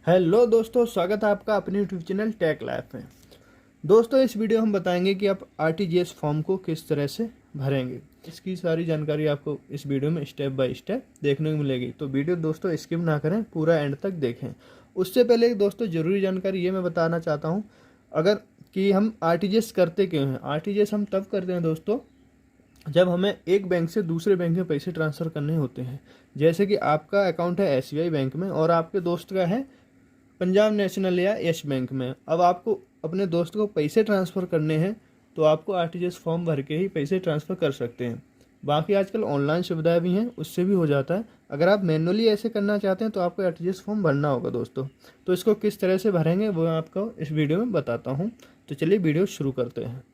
Hello दोस्तों, स्वागत है आपका अपने यूट्यूब चैनल टेक लाइफ में। दोस्तों, इस वीडियो हम बताएंगे कि आप आरटीजीएस फॉर्म को किस तरह से भरेंगे। इसकी सारी जानकारी आपको इस वीडियो में स्टेप बाय स्टेप देखने को मिलेगी, तो वीडियो दोस्तों स्किप ना करें, पूरा एंड तक देखें। उससे पहले दोस्तों ज़रूरी जानकारी ये मैं बताना चाहता हूँ, अगर कि हम आरटीजीएस करते क्यों हैं। आरटीजीएस हम तब करते हैं दोस्तों जब हमें एक बैंक से दूसरे बैंक में पैसे ट्रांसफ़र करने होते हैं। जैसे कि आपका अकाउंट है एसबीआई बैंक में और आपके दोस्त का है पंजाब नेशनल या यस बैंक में। अब आपको अपने दोस्त को पैसे ट्रांसफ़र करने हैं तो आपको आरटीजीएस फॉर्म भर के ही पैसे ट्रांसफ़र कर सकते हैं। बाकी आजकल ऑनलाइन सुविधाएं भी हैं, उससे भी हो जाता है। अगर आप मैनुअली ऐसे करना चाहते हैं तो आपको आरटीजीएस फॉर्म भरना होगा दोस्तों। तो इसको किस तरह से भरेंगे वो मैं आपको इस वीडियो में बताता हूँ। तो चलिए वीडियो शुरू करते हैं।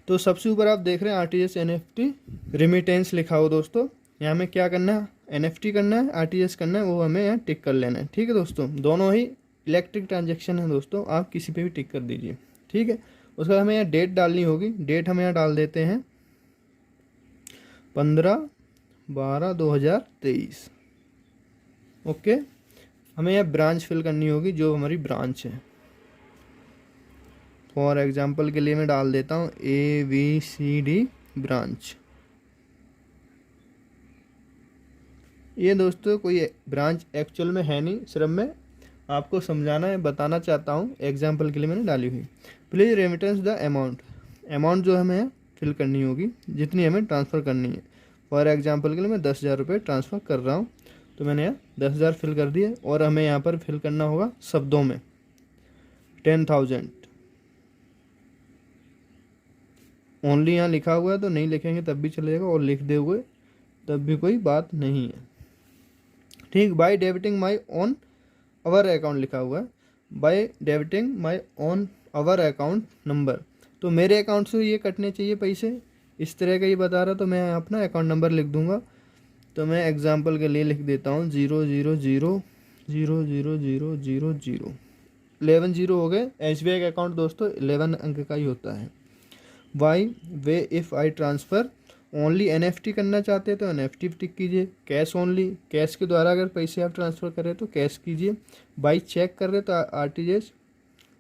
तो सबसे ऊपर आप देख रहे हैं आरटीजीएस एनएफटी रिमिटेंस लिखा हो दोस्तों। यहाँ में क्या करना है, एनएफटी करना है, आरटीजीएस करना है, वो हमें यहाँ टिक कर लेना है। ठीक है दोस्तों, दोनों ही इलेक्ट्रिक ट्रांजैक्शन है दोस्तों, आप किसी पे भी टिक कर दीजिए। ठीक है, उसके बाद हमें यहाँ डेट डालनी होगी। डेट हम यहाँ डाल देते हैं 15/12/2023। ओके, हमें यहाँ ब्रांच फिल करनी होगी, जो हमारी ब्रांच है। फॉर एग्जाम्पल के लिए मैं डाल देता हूँ ABCD ब्रांच। ये दोस्तों कोई ब्रांच एक्चुअल में है नहीं, सिर्फ मैं आपको समझाना है, बताना चाहता हूँ। एग्जाम्पल के लिए मैंने डाली हुई। प्लीज़ रेमिटेंस द अमाउंट जो हमें फिल करनी होगी, जितनी हमें ट्रांसफ़र करनी है। फॉर एग्जाम्पल के लिए मैं 10,000 रुपये ट्रांसफ़र कर रहा हूँ, तो मैंने यहाँ 10,000 फिल कर दिए। और हमें यहाँ पर फिल करना होगा शब्दों में 10,000 ओनली। यहाँ लिखा हुआ है तो नहीं लिखेंगे तब भी चलेगा, और लिख दे हुए तब भी कोई बात नहीं है। ठीक, by debiting my on our account लिखा हुआ है, by debiting my on our account number. तो मेरे अकाउंट से ये कटने चाहिए पैसे, इस तरह का ये बता रहा, तो मैं अपना अकाउंट नंबर लिख दूंगा। तो मैं एग्जांपल के लिए लिख देता हूँ 000000000। 11 जीरो हो गए। एसबीआई का अकाउंट दोस्तों 11 अंक का ही होता है। Why way if I transfer only NFT करना चाहते हैं तो एनएफटी टिक कीजिए। कैश ओनली, कैश के द्वारा अगर पैसे आप ट्रांसफ़र करें तो कैश कीजिए। बाई चेक कर रहे तो आरटीजीएस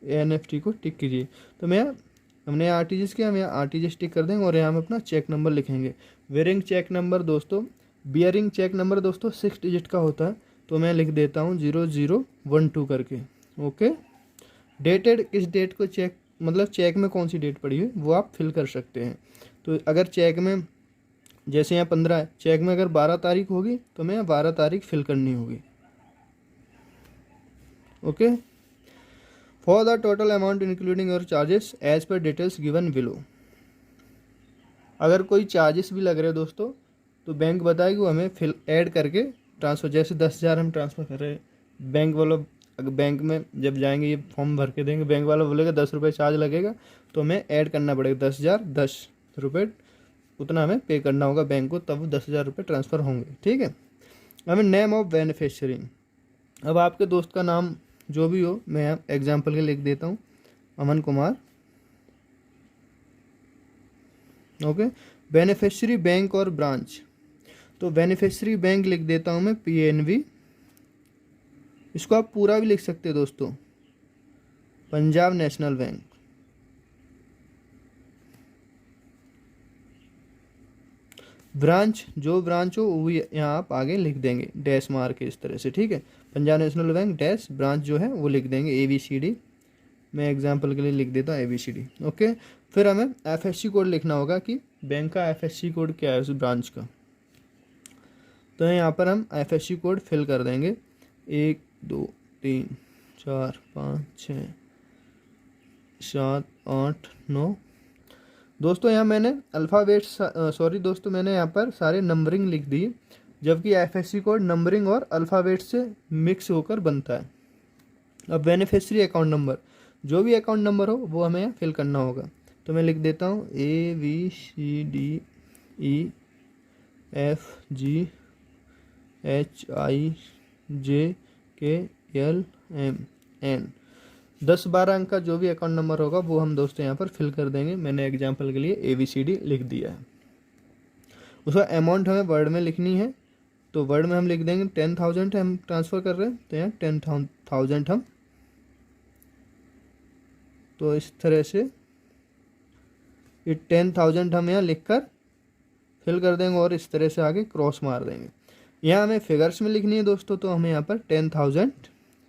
एनएफटी को टिक कीजिए। तो हमने आरटीजीएस किया, हम यहाँ आरटीजीएस टिक कर देंगे और यहाँ हम अपना चेक नंबर लिखेंगे। बियरिंग चेक नंबर दोस्तों 6 डिजिट का होता है, तो मैं लिख देता हूँ 0012 करके। ओके, डेटेड, किस डेट को चेक, मतलब चेक में कौन सी डेट पड़ी हुई वो आप फिल कर सकते हैं। तो अगर चेक में जैसे यहाँ 15 है, चेक में अगर 12 तारीख होगी तो मैं 12 तारीख फिल करनी होगी। Okay, for the total amount including your charges as per details given below. अगर कोई चार्जेस भी लग रहे हैं दोस्तों तो बैंक बताएगी, वो हमें फिल ऐड करके ट्रांसफ़र। जैसे 10,000 हम ट्रांसफ़र कर रहे हैं, बैंक वालों अगर बैंक में जब जाएंगे ये फॉर्म भर के देंगे, बैंक वाला बोलेगा 10 रुपये चार्ज लगेगा, तो हमें ऐड करना पड़ेगा 10,010 रुपये, उतना हमें पे करना होगा बैंक को, तब 10,000 रुपये ट्रांसफ़र होंगे। ठीक है, हमें नेम ऑफ बेनिफिशियरी। अब आपके दोस्त का नाम जो भी हो, मैं एग्जाम्पल के लिख देता हूँ Aman Kumar. Okay, beneficiary bank और ब्रांच, तो बेनिफिशियरी बैंक लिख देता हूँ मैं PNB। इसको आप पूरा भी लिख सकते हैं दोस्तों, पंजाब नेशनल बैंक। ब्रांच, जो ब्रांच हो वो यहाँ आप आगे लिख देंगे डैश मार के इस तरह से। ठीक है, Punjab national bank dash branch जो है वो लिख देंगे ABCD। मैं एग्जांपल के लिए लिख देता हूँ ABCD। ओके, फिर हमें FSC कोड लिखना होगा कि बैंक का FSC कोड क्या है उस ब्रांच का। तो यहाँ पर हम FSC कोड फिल कर देंगे 1 2 3 4 5 6 7 8 9। दोस्तों यहाँ मैंने मैंने यहाँ पर सारे नंबरिंग लिख दी, जबकि FSC कोड नंबरिंग और अल्फ़ाबेट से मिक्स होकर बनता है। अब बेनिफिशियरी अकाउंट नंबर, जो भी अकाउंट नंबर हो वो हमें यहाँ फिल करना होगा। तो मैं लिख देता हूँ ABCDEFGHIJKLMN। 10-12 अंक का जो भी अकाउंट नंबर होगा वो हम दोस्तों यहाँ पर फिल कर देंगे। मैंने एग्जांपल के लिए ABCD लिख दिया है। उसका अमाउंट हमें वर्ड में लिखनी है, तो वर्ड में हम लिख देंगे 10,000 हम ट्रांसफ़र कर रहे हैं, तो यहाँ 10,000 हम, तो इस तरह से ये 10,000 हम यहाँ लिख कर फिल कर देंगे और इस तरह से आगे क्रॉस मार देंगे। यहाँ हमें फिगर्स में लिखनी है दोस्तों, तो हमें यहाँ पर 10,000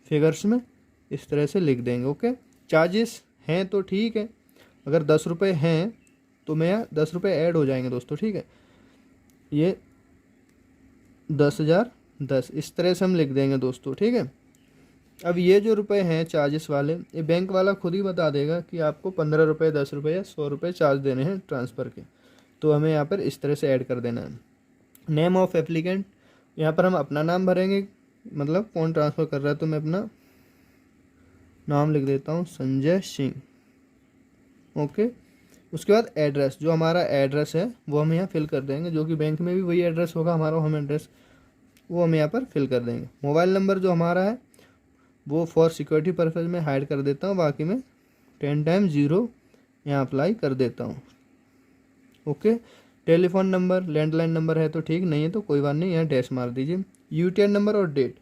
फिगर्स में इस तरह से लिख देंगे। ओके, चार्जेस हैं तो ठीक है, अगर 10 रुपये हैं तो मैं यहाँ 10 रुपये ऐड हो जाएंगे दोस्तों, ठीक है। ये 10,010 इस तरह से हम लिख देंगे दोस्तों, ठीक है। अब ये जो रुपए हैं चार्जेस वाले, ये बैंक वाला खुद ही बता देगा कि आपको 15 रुपये, 10 रुपये या 100 रुपये चार्ज देने हैं ट्रांसफ़र के, तो हमें यहाँ पर इस तरह से ऐड कर देना है। नेम ऑफ एप्लीकेंट, यहाँ पर हम अपना नाम भरेंगे, मतलब कौन ट्रांसफ़र कर रहा है, तो मैं अपना नाम लिख देता हूँ संजय सिंह। ओके, उसके बाद एड्रेस, जो हमारा एड्रेस है वो हम यहाँ फिल कर देंगे, जो कि बैंक में भी वही एड्रेस होगा हमारा होम एड्रेस, वो हम यहाँ पर फिल कर देंगे। मोबाइल नंबर जो हमारा है वो फॉर सिक्योरिटी पर्पज़ में हाइड कर देता हूँ, बाकी में 10 टाइम्स 0 यहाँ अप्लाई कर देता हूँ। Okay, telephone number, landline number है तो ठीक, नहीं है तो कोई बात नहीं, यहाँ डैश मार दीजिए। यूटीआर नंबर और डेट,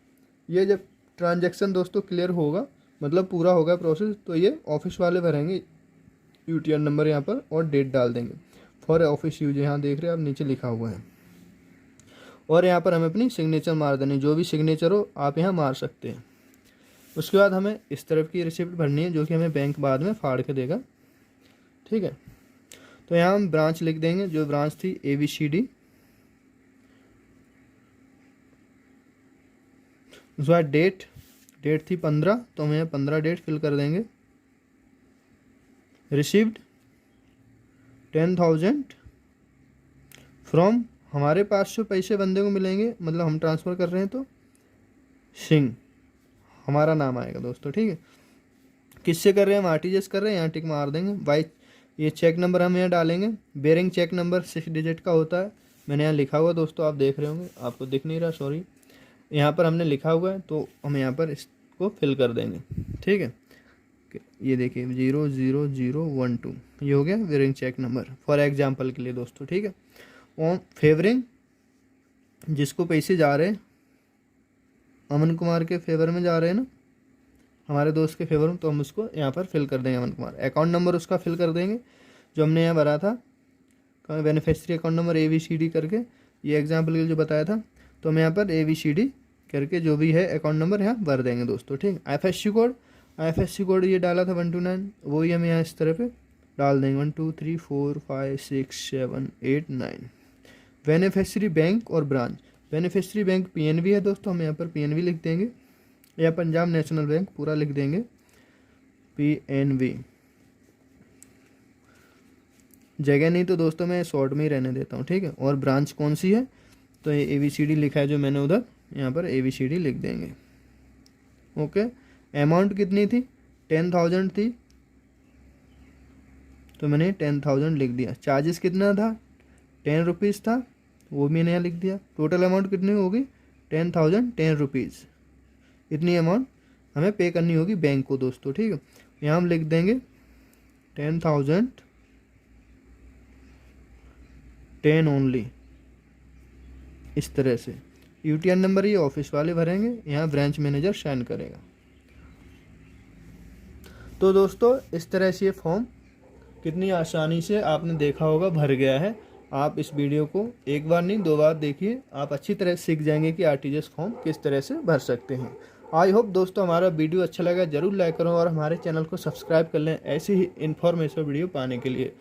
ये जब ट्रांजैक्शन दोस्तों क्लियर होगा, मतलब पूरा होगा प्रोसेस, तो ये ऑफिस वाले भरेंगे यूटीआर नंबर यहाँ पर और डेट डाल देंगे। फॉर ऑफिस यूज यहाँ देख रहे हैं आप, नीचे लिखा हुआ है। और यहाँ पर हमें अपनी सिग्नेचर मार देनी, जो भी सिग्नेचर हो आप यहाँ मार सकते हैं। उसके बाद हमें इस तरफ की रिसिप्ट भरनी है, जो कि हमें बैंक बाद में फाड़ के देगा, ठीक है। तो यहाँ हम ब्रांच लिख देंगे, जो ब्रांच थी ABCD। उसके बाद डेट थी 15, तो हम यहाँ 15 डेट फिल कर देंगे। रिसीव्ड 10,000 फ्रॉम, हमारे पास जो पैसे बंदे को मिलेंगे, मतलब हम ट्रांसफ़र कर रहे हैं तो सिंह हमारा नाम आएगा दोस्तों, ठीक है। किससे कर रहे हैं, हम आरटीजीएस कर रहे हैं, यहाँ टिक मार देंगे। बाई, ये चेक नंबर हम यहाँ डालेंगे। बेरिंग चेक नंबर 6 डिजिट का होता है, मैंने यहाँ लिखा हुआ दोस्तों, आप देख रहे होंगे, आपको दिख नहीं रहा, सॉरी, यहाँ पर हमने लिखा हुआ है, तो हम यहाँ पर इसको फिल कर देंगे, ठीक है। ये देखिए 00012 ये हो गया bearing cheque number for example के लिए दोस्तों, ठीक है। और फेवरिंग, जिसको पैसे जा रहे हैं, अमन कुमार के फेवर में जा रहे हैं ना, हमारे दोस्त के फेवर में, तो हम उसको यहाँ पर फिल कर देंगे अमन कुमार। अकाउंट नंबर उसका फिल कर देंगे जो हमने यहाँ भरा था, बेनिफिशियरी अकाउंट नंबर ABCD करके, ये एग्जाम्पल के लिए जो बताया था, तो हम यहाँ पर ABCD करके जो भी है अकाउंट नंबर यहाँ भर देंगे दोस्तों, ठीक। IFSC कोड ये डाला था 129, वही हम यहाँ इस तरह पे डाल देंगे 1 2 3 4 5 6 7 8 9। बेनिफिशियरी बैंक और ब्रांच, बेनिफिशियरी बैंक PNB है दोस्तों, हम यहाँ पर PNB लिख देंगे, या पंजाब नेशनल बैंक पूरा लिख देंगे PNB। जगह नहीं तो दोस्तों मैं शॉर्ट में ही रहने देता हूँ, ठीक है। और ब्रांच कौन सी है, तो ये ABCD लिखा है जो मैंने उधर, यहाँ पर ABCD लिख देंगे। ओके, अमाउंट कितनी थी, 10,000 थी, तो मैंने 10,000 लिख दिया। चार्जेस कितना था, 10 रुपीज़ था, वो भी मैंने यहाँ लिख दिया। टोटल अमाउंट कितनी होगी, 10,000 10 रुपीज़, इतनी अमाउंट हमें पे करनी होगी बैंक को दोस्तों, ठीक है। यहाँ हम लिख देंगे 10,000 10 ओनली, इस तरह से। यूटीआर नंबर ये ऑफिस वाले भरेंगे, यहाँ ब्रांच मैनेजर साइन करेगा। तो दोस्तों इस तरह से ये फॉर्म कितनी आसानी से आपने देखा होगा भर गया है। आप इस वीडियो को एक बार नहीं 2 बार देखिए, आप अच्छी तरह सीख जाएंगे कि आरटीजीएस फॉर्म किस तरह से भर सकते हैं। आई होप दोस्तों हमारा वीडियो अच्छा लगा, जरूर लाइक करो और हमारे चैनल को सब्सक्राइब कर लें ऐसी ही इन्फॉर्मेटिव वीडियो पाने के लिए।